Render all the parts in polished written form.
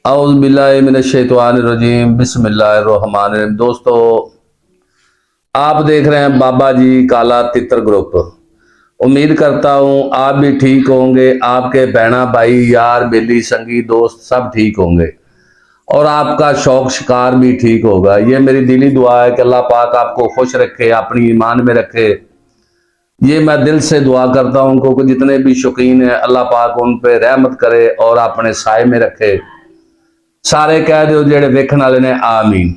औज़ बिल्लाहि मिनश्शैतानिर्रजीम बिस्मिल्लाहिर्रहमानिर्रहीम। दोस्तों, आप देख रहे हैं बाबा जी काला तितर ग्रुप। उम्मीद करता हूं आप भी ठीक होंगे, आपके बहना भाई यार बेली संगी दोस्त सब ठीक होंगे और आपका शौक शिकार भी ठीक होगा। ये मेरी दिली दुआ है कि अल्लाह पाक आपको खुश रखे, अपनी ईमान में रखे। ये मैं दिल से दुआ करता हूं क्योंकि जितने भी शौकीन हैं अल्लाह पाक उन पे रहमत करे और अपने साए में रखे। सारे कह दो जेड़े वेखण वाले ने आमीन।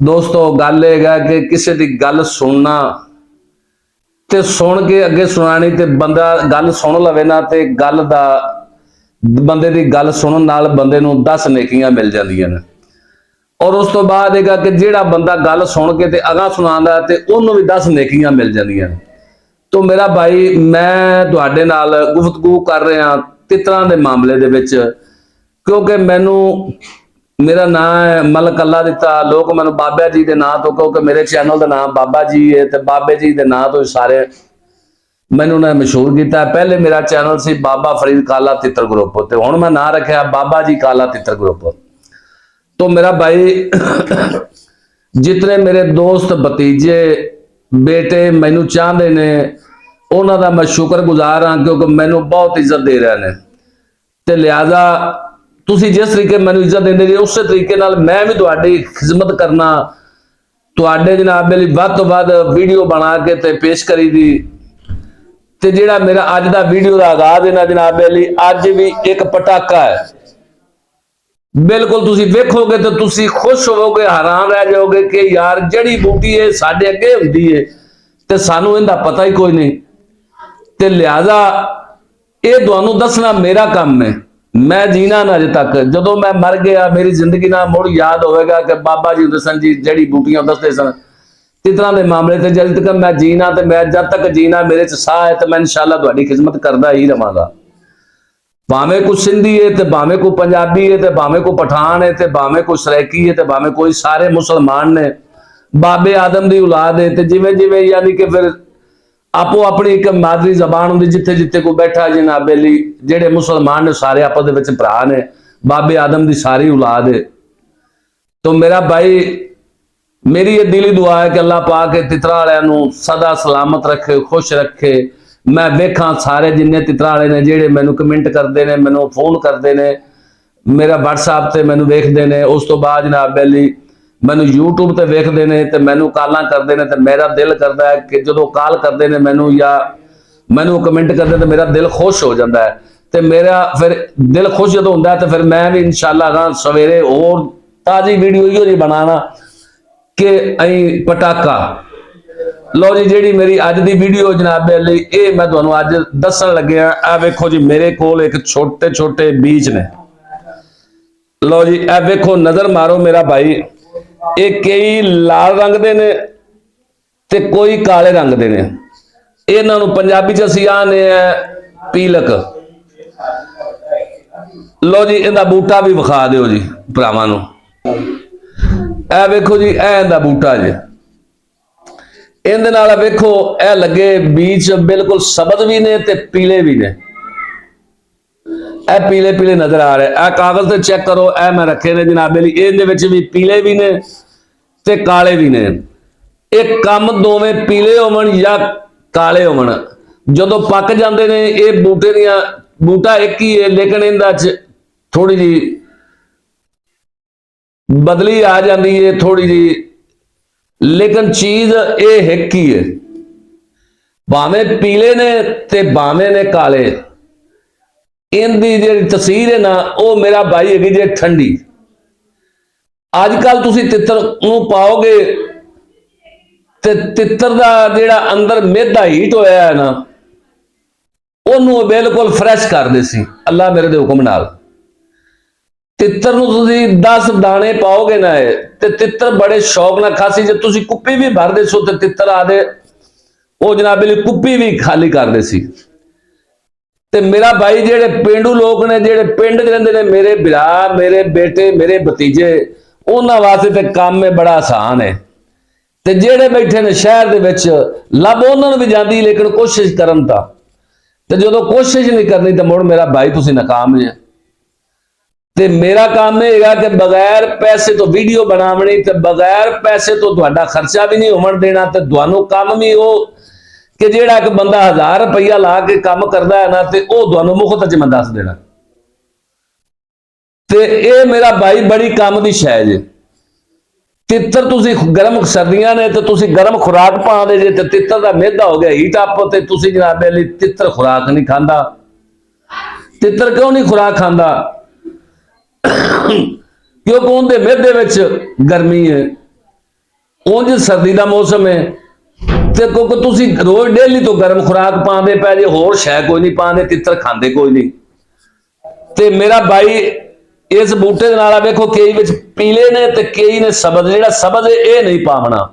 दोस्तों, गल यह है कि किसी की गल सुनना ते सुन के अगे सुनानी ते बंदा गल सुन लवे ना ते गल दा बंदे की गल सुनन नाल बंदे नूं 10 नेकियां मिल जांदियां ने। और उस तो बाद यह कि जेड़ा बंदा गल सुन के ते अगां सुनांदा ते उहनूं भी 10 नेकियां मिल जांदियां ने। तो मेरा भाई, मैं तुहाडे नाल गुफ्तगू कर रहा तितरां दे मामले दे विच, क्योंकि मैनू मेरा नाम है मलक अल्लाह दिता। लोग मैं बाबा जी के नाम तो, क्योंकि मेरे चैनल का नाम बाबा जी है तो बाबे जी के नाम तो सारे मैनू ने मशहूर किया। पहले मेरा चैनल से बाबा फरीद काला तितर ग्रुप, तो हुण मैं नाम रखा बाबा जी काला तितर ग्रुप। तो मेरा भाई जितने मेरे दोस्त भतीजे बेटे मैनू चाहते ने उन्हों का मैं शुक्रगुजार हाँ, क्योंकि मैनू बहुत इज्जत दे रहे हैं। तो लिहाजा तुसी जिस तरीके मैनू इज्जत देंदे जी उस तरीके नाल मैं भी तुहाडी खिदमत करना, तुहाडे जनाब लई वध तो वध वीडियो बना के ते पेश करी दी। ते जिहड़ा मेरा अज दा वीडियो दा आगाज है ना जनाब लई, अज भी एक पटाका है। बिल्कुल तुसी वेखोगे तो तुसी खुश होवोगे, हैरान रह जाओगे कि यार जड़ी बूटी है साडे अगे हुंदी है ते सानू इहदा पता ही कोई नहीं। ते लिहाजा ये तुहानू दसना मेरा काम है। मैं जीना ना अजे तक, जो मैं मर गया मेरी जिंदगी ना मुड़ याद होगा कि बाबा जी हुंदे सन जी जड़ी बूटियां दसते सन तितरां दे मामले ते। जब तक मैं जीना तो मैं जब तक जीना मेरे च साह है तो मैं इंशाअल्लाह तुहाडी खिदमत करदा ही रवांगा। भावें कोई सिंधी है तो भावें कोई पंजाबी है तो भावें कोई पठान है तो भावें कोई सराइकी है तो भावें कोई, सारे मुसलमान ने बाबे आदम की औलाद है। तो जिवें जिवें यानी कि फिर आपो अपनी एक मादरी जबान होंगी, जिथे जिथे कोई बैठा जनाब अली जेडे मुसलमान ने सारे आपस दे विच भरा ने, बाबे आदम की सारी औलाद है। तो मेरा भाई मेरी ये दिली दुआ है कि अल्लाह पाक तितरा वालियां सदा सलामत रखे, खुश रखे। मैं वेखा सारे जिन्ने तितरा वाले ने जेडे मैनू कमेंट करते हैं, मैनू फोन करते हैं, मेरा व्हाट्सएप से मैनू वेखते हैं, उस तो बाद जनाब अली मैनू यूट्यूब पर वेखते हैं तो मैनू कालां करते हैं। तो मेरा दिल करता है कि जो कॉल करते हैं मैनू या मैनू कमेंट करते तो मेरा दिल खुश हो जाता है। तो मेरा फिर दिल खुश जो होता है तो फिर मैं भी इंशाअल्लाह सवेरे और ताज़ी वीडियो इहो जी बनाना कि अं पटाका। लो जी, जी मेरी अज की वीडियो जनाब अली ये मैं तुहानू अज दसन लगे। आ वेखो जी मेरे कोल एक छोटे छोटे बीज ने। लो जी ए वेखो, नजर मारो मेरा भाई, ये कई लाल रंग के ने ते कोई काले रंग के ने। इन्हों पंजाबी च असीं आने पीलक। लो जी इहदा बूटा भी विखा दिओ जी भरावां नूं। ए वेखो जी ए इहदा बूटा जे, इहदे नाल वेखो ए लगे बीज बिल्कुल सबज भी ने ते पीले भी ने। ए पीले पीले नजर आ रहे। ए कागज से चेक करो, ए मैं रखे ने जनाब अली, इहदे विच भी पीले भी ने ते काले भी ने। एक कम दोवें पीले होवन या काले होवन, जदों पक जाते हैं ये बूटे दियां, बूटा एक ही है लेकिन इहदा थोड़ी जी बदली आ जाती है थोड़ी जी, लेकिन चीज ये एक ही है। भावें पीले ने ते भावें ने काले। इनकी जी तसीर है ना वो मेरा भाई हैगी जे ठंडी। अजकल तुसी तितर नूं पाओगे ते तितर का जिहड़ा अंदर मेदा हीट होया है ना उन्होंने बिल्कुल फ्रैश कर दे सी अल्लाह मेरे दे हुक्म नाल। तितर नूं तुसी 10 दाने पाओगे ना ते तितर बड़े शौक ना खासी, जे तुसी कुप्पी भी भर दे सो ते तितर आदे वो जनाब अली कुप्पी भी खाली कर दे सी। ते मेरा भाई जेडे पेंडू लोग ने जेडे पिंड च रहिंदे ने, मेरे भरा मेरे बेटे मेरे भतीजे, उन्हां वास्ते ते काम में बड़ा आसान है। ते जेडे बैठे ने शहर दे विच लभ उन्हां नूं भी जांदी, लेकिन कोशिश करन तां ते जदों कोशिश नहीं करनी तो मुड़ मेरा भाई तुसी नाकाम जे। ਤੇ ਮੇਰਾ ਕੰਮ ਇਹ ਹੈਗਾ ਕਿ ਬਗੈਰ ਪੈਸੇ ਤੋਂ ਵੀਡੀਓ ਬਣਾਉਣੀ ਤੇ ਬਗੈਰ ਪੈਸੇ ਤੋਂ ਤੁਹਾਡਾ ਖਰਚਾ ਵੀ ਨਹੀਂ ਹੋਣ ਦੇਣਾ, ਤੇ ਤੁਹਾਨੂੰ ਕੰਮ ਵੀ ਉਹ ਕਿ ਜਿਹੜਾ ਇੱਕ ਬੰਦਾ 1000 ਰੁਪਇਆ ਲਾ ਕੇ ਕੰਮ ਕਰਦਾ ਹੈ ਨਾ, ਤੇ ਉਹ ਤੁਹਾਨੂੰ ਮੁਫਤ ਚ ਮੈਂ ਦੱਸ ਦੇਣਾ। ਤੇ ਇਹ ਮੇਰਾ ਭਾਈ ਬੜੀ ਕੰਮ ਦੀ ਸ਼ੈ ਜੇ। ਤਿੱਤਰ ਤੁਸੀਂ ਗਰਮ ਸਰਦੀਆਂ ਨੇ ਤੇ ਤੁਸੀਂ ਗਰਮ ਖੁਰਾਕ ਪਾਉਂਦੇ ਜੇ, ਤੇ ਤਿੱਤਰ ਦਾ ਮਿਹਦਾ ਹੋ ਗਿਆ ਹੀਟ ਅਪ, ਤੇ ਤੁਸੀਂ ਜਨਾਬੇ ਲਈ ਤਿੱਤਰ ਖੁਰਾਕ ਨਹੀਂ ਖਾਂਦਾ। ਤਿੱਤਰ ਕਿਉਂ ਨਹੀਂ ਖੁਰਾਕ ਖਾਂਦਾ? ਕਿਉਂਕਿ ਉਹਦੇ ਮਿਹਦੇ ਵਿੱਚ ਗਰਮੀ ਹੈ, ਉਂਝ ਸਰਦੀ ਦਾ ਮੌਸਮ ਹੈ, ਤੇ ਕਿਉਂਕਿ ਤੁਸੀਂ ਰੋਜ਼ ਡੇਲੀ ਤੋਂ ਗਰਮ ਖੁਰਾਕ ਪਾਉਂਦੇ ਪਏ ਜੇ, ਹੋਰ ਸ਼ੈ ਕੋਈ ਨਹੀਂ ਪਾਉਂਦੇ, ਤਿੱਤਰ ਖਾਂਦੇ ਕੋਈ ਨਹੀਂ। ਤੇ ਮੇਰਾ ਭਾਈ ਇਸ ਬੂਟੇ ਦੇ ਨਾਲ ਵੇਖੋ ਕਈ ਵਿੱਚ ਪੀਲੇ ਨੇ ਤੇ ਕਈ ਨੇ ਸਬਜ਼। ਜਿਹੜਾ ਸਬਜ਼ ਹੈ ਇਹ ਨਹੀਂ ਪਾਵਣਾ,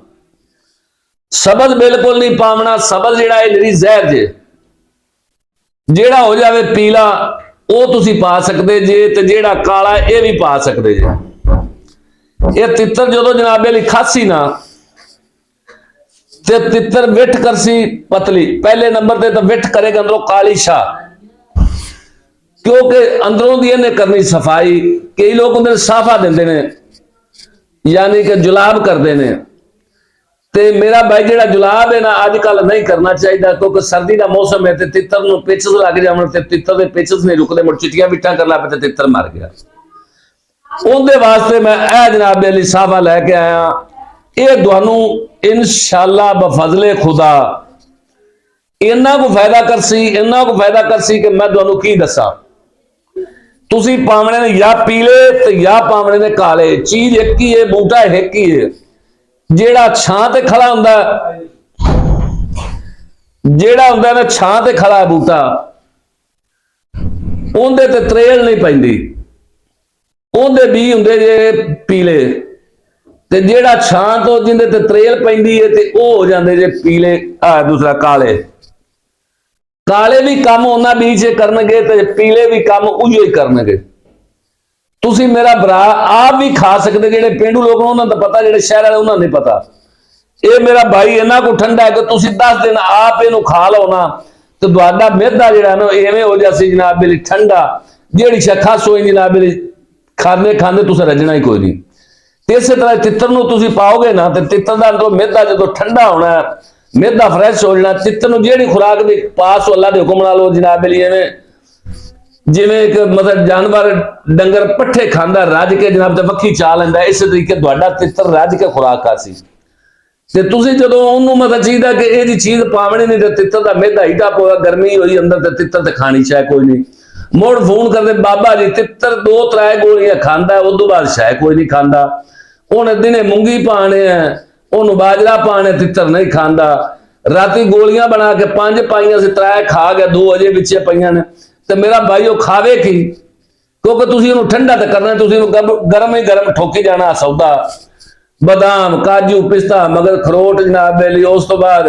ਸਬਜ਼ ਬਿਲਕੁਲ ਨਹੀਂ ਪਾਵਣਾ। ਸਬਜ਼ ਜਿਹੜਾ ਇਹ ਜਿਹੜੀ ਜ਼ਹਿਰ ਜੇ, ਜਿਹੜਾ ਹੋ ਜਾਵੇ ਪੀਲਾ ਉਹ ਤੁਸੀਂ ਪਾ ਸਕਦੇ ਜੇ, ਤੇ ਜਿਹੜਾ ਕਾਲਾ ਇਹ ਵੀ ਪਾ ਸਕਦੇ ਜੇ। ਇਹ ਤਿੱਤਰ ਜਦੋਂ ਜਨਾਬੇ ਲਈ ਖਾਸੀ ਨਾ, ਤੇ ਤਿੱਤਰ ਵਿਠ ਕਰਸੀ ਪਤਲੀ, ਪਹਿਲੇ ਨੰਬਰ ਤੇ ਤਾਂ ਵਿਠ ਕਰੇਗਾ ਅੰਦਰੋਂ ਕਾਲੀ ਸ਼ਾਹ, ਕਿਉਂਕਿ ਅੰਦਰੋਂ ਦੀ ਇਹਨੇ ਕਰਨੀ ਸਫਾਈ। ਕਈ ਲੋਕ ਉਹਦੇ ਸਾਫਾ ਦਿੰਦੇ ਨੇ, ਯਾਨੀ ਕਿ ਜੁਲਾਬ ਕਰਦੇ ਨੇ। ਤੇ ਮੇਰਾ ਭਾਈ ਜਿਹੜਾ ਜੁਲਾਬ ਹੈ ਨਾ ਅੱਜ ਕੱਲ ਨਹੀਂ ਕਰਨਾ ਚਾਹੀਦਾ, ਕਿਉਂਕਿ ਸਰਦੀ ਦਾ ਮੌਸਮ ਹੈ ਤੇ ਤਿੱਤਰ ਨੂੰ ਪਿਚਸ ਲੱਗ ਜਾਵਣ, ਤੇ ਤਿੱਤਰ ਦੇ ਪਿਚਸ ਨਹੀਂ ਰੁਕਦੇ, ਮੁੜ ਚਿੱਟੀਆਂ ਬਿੱਟਾਂ ਕਰ ਲਾ ਪਏ ਤੇ ਤਿੱਤਰ ਮਰ ਗਿਆ। ਉਹਦੇ ਵਾਸਤੇ ਮੈਂ ਇਹ ਜਨਾਬ ਅਲੀ ਸਾਫਾ ਲੈ ਕੇ ਆਇਆ। ਇਹ ਤੁਹਾਨੂੰ ਇਨਸ਼ਾਅੱਲਾ ਬਫਜ਼ਲੇ ਖੁਦਾ ਇੰਨਾ ਕੋ ਫਾਇਦਾ ਕਰਸੀ, ਇੰਨਾ ਕੋ ਫਾਇਦਾ ਕਰਸੀ ਕਿ ਮੈਂ ਤੁਹਾਨੂੰ ਕੀ ਦੱਸਾਂ। ਤੁਸੀਂ ਪਾਵਣੇ ਨੇ ਜਾਂ ਪੀਲੇ ਤੇ ਜਾਂ ਪਾਵਣੇ ਨੇ ਕਾਲੇ, ਚੀਜ਼ ਇੱਕ ਹੀ ਹੈ, ਬੂਟਾ ਇੱਕ ਹੀ ਹੈ। ਜਿਹੜਾ ਛਾਂ ਤੇ ਖੜਾ ਹੁੰਦਾ, ਜਿਹੜਾ ਹੁੰਦਾ ਨਾ ਛਾਂ ਤੇ ਖੜਾ ਬੂਟਾ, ਉਹਦੇ ਤੇ ਤਰੇਲ ਨਹੀਂ ਪੈਂਦੀ, ਉਹਦੇ ਬੀ ਹੁੰਦੇ ਜੇ ਪੀਲੇ, ਤੇ ਜਿਹੜਾ ਛਾਂ ਤੋਂ ਜਿੰਦੇ ਤੇ ਤਰੇਲ ਪੈਂਦੀ ਹੈ ਤੇ ਉਹ ਹੋ ਜਾਂਦੇ ਜੇ ਪੀਲੇ। ਦੂਸਰਾ ਕਾਲੇ। ਕਾਲੇ ਵੀ ਕੰਮ ਉਹਨਾਂ ਬੀਜ ਕਰਨਗੇ ਤੇ ਪੀਲੇ ਵੀ ਕੰਮ ਉਹੀਓ ਹੀ ਕਰਨਗੇ। ਤੁਸੀਂ ਮੇਰਾ ਭਰਾ ਆਪ ਵੀ ਖਾ ਸਕਦੇ, ਜਿਹੜੇ ਪੇਂਡੂ ਲੋਕ ਉਹਨਾਂ ਦਾ ਪਤਾ, ਜਿਹੜੇ ਸ਼ਹਿਰ ਵਾਲੇ ਉਹਨਾਂ ਨੂੰ ਨਹੀਂ ਪਤਾ। ਇਹ ਮੇਰਾ ਭਾਈ ਇਹਨਾਂ ਕੋ ਠੰਡਾ ਹੈ ਕਿ ਤੁਸੀਂ 10 ਦਿਨ ਆਪ ਇਹਨੂੰ ਖਾ ਲਓ ਨਾ, ਤੇ ਤੁਹਾਡਾ ਮਿਹਦਾ ਜਿਹੜਾ ਨਾ ਐਵੇਂ ਹੋ ਜਾਸੀ ਜਨਾਬ ਬੇਲੀ ਠੰਡਾ, ਜਿਹੜੀ ਸ਼ੱਖਾ ਸੋਈ ਜਨਾਬ ਬੇਲੀ ਖਾਂਦੇ ਖਾਂਦੇ ਤੁਸੀਂ ਰੱਜਣਾ ਹੀ ਕੋਈ ਨਹੀਂ। ਤੇ ਇਸੇ ਤਰ੍ਹਾਂ ਤਿੱਤਰ ਨੂੰ ਤੁਸੀਂ ਪਾਓਗੇ ਨਾ, ਤੇ ਤਿੱਤਰ ਦਾ ਅੰਦਰੋਂ ਮਿਹਦਾ ਜਦੋਂ ਠੰਡਾ ਹੋਣਾ, ਮਿਹਦਾ ਫਰੈਸ਼ ਹੋ ਜਾਣਾ, ਤਿੱਤਰ ਨੂੰ ਜਿਹੜੀ ਖੁਰਾਕ ਦੀ ਪਾਸ ਅੱਲਾ ਦੇ ਹੁਕਮ ਨਾਲ ਉਹ ਜਨਾਬ ਬੇਲੀ ਐਵੇਂ ਜਿਵੇਂ ਇੱਕ ਮਤਲਬ ਜਾਨਵਰ ਡੰਗਰ ਪੱਠੇ ਖਾਂਦਾ ਰੱਜ ਕੇ ਜਨਾਬ ਤੇ ਵੱਖੀ ਚਾ ਲੈਂਦਾ, ਇਸੇ ਤਰੀਕੇ ਤੁਹਾਡਾ ਤਿੱਤਰ ਰੱਜ ਕੇ ਖੁਰਾਕ ਖਾਸੀ। ਤੇ ਤੁਸੀਂ ਜਦੋਂ ਉਹਨੂੰ ਮਤਲਬ ਚਾਹੀਦਾ ਕਿ ਇਹਦੀ ਚੀਜ਼ ਪਾਵਣੀ ਨਹੀਂ, ਤੇ ਤਿੱਤਰ ਦਾ ਮਿਹਦਾ ਹੀਟਾ ਪੋਇਆ, ਗਰਮੀ ਹੋਈ ਅੰਦਰ, ਤੇ ਤਿੱਤਰ ਤੇ ਖਾਣੀ ਸ਼ਾਇ ਕੋਈ ਨਹੀਂ। ਮੁੜ ਫੋਨ ਕਰਦੇ ਬਾਬਾ ਜੀ ਤਿੱਤਰ 2-3 ਗੋਲੀਆਂ ਖਾਂਦਾ, ਉਦੋਂ ਬਾਅਦ ਸ਼ਾਇ ਕੋਈ ਨਹੀਂ ਖਾਂਦਾ। ਉਹਨੇ ਦਿਨੇ ਮੂੰਗੀ ਪਾਣੇ ਆ, ਉਹਨੂੰ ਬਾਜਰਾ ਪਾਣੇ, ਤਿੱਤਰ ਨਹੀਂ ਖਾਂਦਾ। ਰਾਤੀ ਗੋਲੀਆਂ ਬਣਾ ਕੇ 5 ਪਾਈਆਂ ਸੀ, 3 ਖਾ ਗਿਆ, 2 ਅਜੇ ਵਿੱਚੇ ਪਈਆਂ ਨੇ। ਤੇ ਮੇਰਾ ਭਾਈ ਉਹ ਖਾਵੇ ਕੀ? ਕਿਉਂਕਿ ਤੁਸੀਂ ਉਹਨੂੰ ਠੰਡਾ ਤਾਂ ਕਰਨਾ, ਤੁਸੀਂ ਉਹਨੂੰ ਗਰਮ ਹੀ ਗਰਮ ਠੋਕੀ ਜਾਣਾ ਸੌਦਾ, ਬਦਾਮ, ਕਾਜੂ, ਪਿਸਤਾ, ਮਗਰ ਖਰੋਟ ਜਨਾਬ ਬੇਲੀ, ਉਸ ਤੋਂ ਬਾਅਦ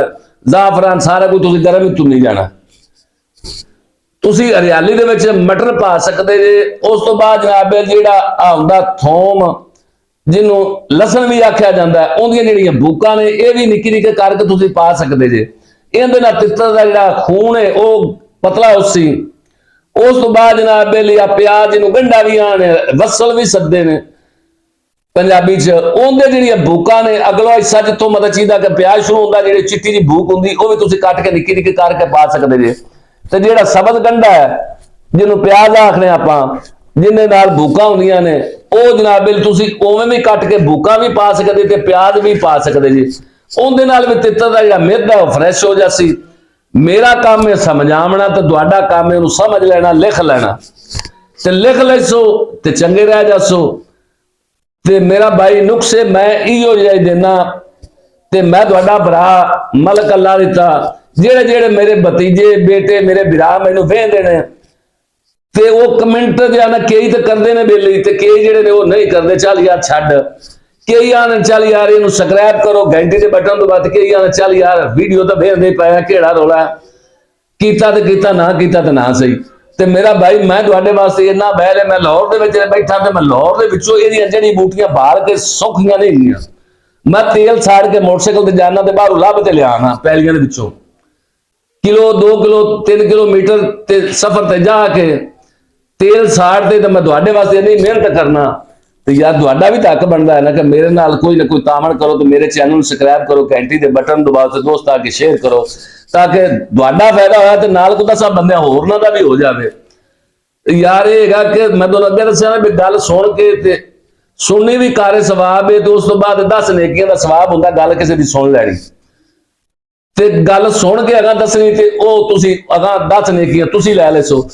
ਜ਼ਾਫਰਾਨ, ਸਾਰਾ ਕੁਝ ਤੁਸੀਂ ਗਰਮ ਹੀ ਤੁੰਨੀ ਜਾਣਾ। ਤੁਸੀਂ ਹਰਿਆਲੀ ਦੇ ਵਿੱਚ ਮਟਰ ਪਾ ਸਕਦੇ ਜੇ। ਉਸ ਤੋਂ ਬਾਅਦ ਜਨਾਬ ਜਿਹੜਾ ਆਉਂਦਾ ਥੋਮ, ਜਿਹਨੂੰ ਲਸਣ ਵੀ ਆਖਿਆ ਜਾਂਦਾ, ਉਹਦੀਆਂ ਜਿਹੜੀਆਂ ਬੂਕਾਂ ਨੇ ਇਹ ਵੀ ਨਿੱਕੀ ਨਿੱਕੀ ਕਰਕੇ ਤੁਸੀਂ ਪਾ ਸਕਦੇ ਜੇ। ਇਹਦੇ ਨਾਲ ਤਿੱਤਰ ਦਾ ਜਿਹੜਾ ਖੂਨ ਹੈ ਉਹ ਪਤਲਾ ਹੋਸੀ। ਉਸ ਤੋਂ ਬਾਅਦ ਜਨਾਬ ਬੇਲੀ ਆ ਪਿਆਜ਼, ਜਿਹਨੂੰ ਗੰਢਾ ਵੀ ਆਣੇ, ਵਸਲ ਵੀ ਸੱਦੇ ਨੇ ਪੰਜਾਬੀ ਚ, ਉਹਦੇ ਜਿਹੜੀਆਂ ਬੂਕਾਂ ਨੇ ਅਗਲਾ ਹਿੱਸਾ ਜਿੱਥੋਂ ਮਤਲਬ ਚੀਦਾ ਕਿ ਪਿਆਜ਼ ਸ਼ੁਰੂ ਹੁੰਦਾ, ਜਿਹੜੀ ਚਿੱਟੀ ਦੀ ਬੂਕ ਹੁੰਦੀ ਉਹ ਵੀ ਤੁਸੀਂ ਕੱਟ ਕੇ ਨਿੱਕੀ ਨਿੱਕੀ ਕਰਕੇ ਪਾ ਸਕਦੇ ਜੇ। ਤੇ ਜਿਹੜਾ ਸਬਜ਼ ਗੰਢਾ ਹੈ, ਜਿਹਨੂੰ ਪਿਆਜ਼ ਆਖਦੇ ਆਪਾਂ, ਜਿਹਦੇ ਨਾਲ ਬੂਕਾਂ ਹੁੰਦੀਆਂ ਨੇ, ਉਹ ਜਨਾਬ ਤੁਸੀਂ ਉਵੇਂ ਵੀ ਕੱਟ ਕੇ ਬੂਕਾਂ ਵੀ ਪਾ ਸਕਦੇ ਤੇ ਪਿਆਜ਼ ਵੀ ਪਾ ਸਕਦੇ ਜੀ। ਉਹਦੇ ਨਾਲ ਵੀ ਤਿੱਤਰ ਦਾ ਜਿਹੜਾ ਮਿਹਦਾ ਉਹ ਫਰੈਸ਼ ਹੋ ਜਾਸੀ। ਮੇਰਾ ਕੰਮ ਹੈ ਸਮਝਾਉਣਾ, ਤੇ ਤੁਹਾਡਾ ਕੰਮ ਹੈ ਉਹਨੂੰ ਸਮਝ ਲੈਣਾ, ਲਿਖ ਲੈਣਾ। ਤੇ ਲਿਖ ਲੈਸੋ ਤੇ ਚੰਗੇ ਰਹਿ ਜਾਸੋ। ਤੇ ਮੇਰਾ ਭਾਈ ਨੁਕਸੇ ਮੈਂ ਇਹੋ ਜਿਹੇ ਦੇਣਾ, ਤੇ ਮੈਂ ਤੁਹਾਡਾ ਭਰਾ ਮਲਕ ਅੱਲਾ ਦਿੱਤਾ। ਜਿਹੜੇ ਜਿਹੜੇ ਮੇਰੇ ਭਤੀਜੇ ਬੇਟੇ ਮੇਰੇ ਭਰਾ ਮੈਨੂੰ ਵੇਖਦੇ ਨੇ, ਤੇ ਉਹ ਕਮੈਂਟ ਜਿਹਾ ਨਾ ਕਈ ਤਾਂ ਕਰਦੇ ਨੇ ਬੇਲੀ, ਤੇ ਕਈ ਜਿਹੜੇ ਨੇ ਉਹ ਨਹੀਂ ਕਰਦੇ। ਚੱਲ ਯਾਰ ਛੱਡ, ਕਈ ਆਣ ਚੱਲ ਯਾਰ ਇਹਨੂੰ ਸਬਸਕ੍ਰਾਈਬ ਕਰੋ ਘੰਟੀ ਦੇ ਬਟਨ ਤੋਂ ਬਾਅਦ, ਕਈ ਆਣ ਚੱਲ ਯਾਰ ਵੀਡੀਓ ਤਾਂ ਵੇਖਦੇ ਪਿਆ, ਕਿਹੜਾ ਰੋਲਾ ਕੀਤਾ ਤੇ ਕੀਤਾ, ਨਾ ਕੀਤਾ ਤੇ ਨਾ ਸਹੀ। ਤੇ ਮੇਰਾ ਭਾਈ ਮੈਂ ਤੁਹਾਡੇ ਵਾਸਤੇ ਇੰਨਾ ਬਹਿਲ ਹੈ, ਮੈਂ ਲਾਹੌਰ ਦੇ ਵਿੱਚ ਬੈਠਾ, ਤੇ ਮੈਂ ਲਾਹੌਰ ਦੇ ਵਿੱਚੋਂ ਇਹਦੀਆਂ ਜਿਹੜੀ ਬੂਟੀਆਂ ਬਾਹਰ ਕੇ ਸੌਖੀਆਂ ਨਹੀਂ ਹੈਗੀਆਂ। ਮੈਂ ਤੇਲ ਸਾੜ ਕੇ ਮੋਟਰਸਾਈਕਲ ਤੇ ਜਾਣਾ, ਤੇ ਬਾਹਰੋਂ ਲੱਭ ਤੇ ਲਿਆਣਾ ਪੈਲੀਆਂ ਦੇ ਵਿੱਚੋਂ, ਕਿਲੋ 2 ਕਿਲੋ 3 ਕਿਲੋਮੀਟਰ ਤੇ ਸਫ਼ਰ ਤੇ ਜਾ ਕੇ, ਤੇਲ ਸਾੜ ਤੇ ਮੈਂ ਤੁਹਾਡੇ ਵਾਸਤੇ ਇੰਨੀ ਮਿਹਨਤ ਕਰਨਾ ਤੇ ਯਾਰ ਤੁਹਾਡਾ ਵੀ ਤਾਂ ਹੱਕ ਬਣਦਾ ਹੈ ਨਾ ਕਿ ਮੇਰੇ ਨਾਲ ਕੋਈ ਨਾ ਕੋਈ ਤਾਮਣ ਕਰੋ ਤੇ ਮੇਰੇ ਚੈਨਲ ਨੂੰ ਸਬਸਕ੍ਰਾਈਬ ਕਰੋ, ਘੰਟੀ ਦੇ ਬਟਨ ਦਬਾਓ ਤੇ ਦੋਸਤਾਂ ਅੱਗੇ ਸ਼ੇਅਰ ਕਰੋ ਤਾਂ ਕਿ ਤੁਹਾਡਾ ਫਾਇਦਾ ਹੋਇਆ ਤੇ ਨਾਲ ਕੋਈ ਸਭ ਬੰਦਿਆਂ ਹੋਰਨਾਂ ਦਾ ਵੀ ਹੋ ਜਾਵੇ। ਯਾਰ ਇਹ ਹੈਗਾ ਕਿ ਮੈਂ ਤੁਹਾਨੂੰ ਅੱਗੇ ਦੱਸਿਆ ਨਾ ਵੀ ਗੱਲ ਸੁਣ ਕੇ ਤੇ ਸੁਣਨੀ ਵੀ ਕਾਰੇ ਸਵਾਬ ਹੈ ਤੇ ਉਸ ਤੋਂ ਬਾਅਦ 10 ਨੇਕੀਆਂ ਦਾ ਸਵਾਬ ਹੁੰਦਾ ਗੱਲ ਕਿਸੇ ਦੀ ਸੁਣ ਲੈਣੀ ਤੇ ਗੱਲ ਸੁਣ ਕੇ ਅਗਾਂ ਦੱਸਣੀ ਤੇ ਉਹ ਤੁਸੀਂ ਅਗਾਂ 10 ਨੇਕੀਆਂ ਤੁਸੀਂ ਲੈ ਲੈਸੋ।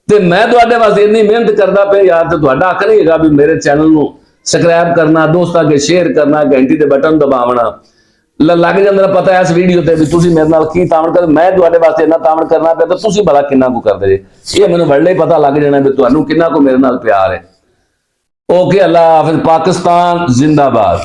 ਤੇ ਮੈਂ ਤੁਹਾਡੇ ਵਾਸਤੇ ਇੰਨੀ ਮਿਹਨਤ ਕਰਦਾ ਪਿਆ ਯਾਰ ਤੇ ਤੁਹਾਡਾ ਹੱਕ ਨਹੀਂ ਹੈਗਾ ਵੀ ਮੇਰੇ ਚੈਨਲ ਨੂੰ ਸਬਸਕ੍ਰਾਈਬ ਕਰਨਾ, ਦੋਸਤਾਂ ਅੱਗੇ ਸ਼ੇਅਰ ਕਰਨਾ, ਘੰਟੀ ਦੇ ਬਟਨ ਦਬਾਉਣਾ। ਲੱਗ ਜਾਂਦਾ ਪਤਾ ਇਸ ਵੀਡੀਓ ਤੇ ਵੀ ਤੁਸੀਂ ਮੇਰੇ ਨਾਲ ਕੀ ਤਾਮਣ ਕਰ, ਮੈਂ ਤੁਹਾਡੇ ਵਾਸਤੇ ਇੰਨਾ ਤਾਮਣ ਕਰਨਾ ਪਿਆ ਤਾਂ ਤੁਸੀਂ ਭਲਾ ਕਿੰਨਾ ਕੁ ਕਰਦੇ ਜੇ। ਇਹ ਮੈਨੂੰ ਵੱਡੇ ਪਤਾ ਲੱਗ ਜਾਣਾ ਵੀ ਤੁਹਾਨੂੰ ਕਿੰਨਾ ਕੁ ਮੇਰੇ ਨਾਲ ਪਿਆਰ ਹੈ। ਓਕੇ, ਅੱਲਾ ਹਾਫਿਜ਼, ਪਾਕਿਸਤਾਨ ਜ਼ਿੰਦਾਬਾਦ।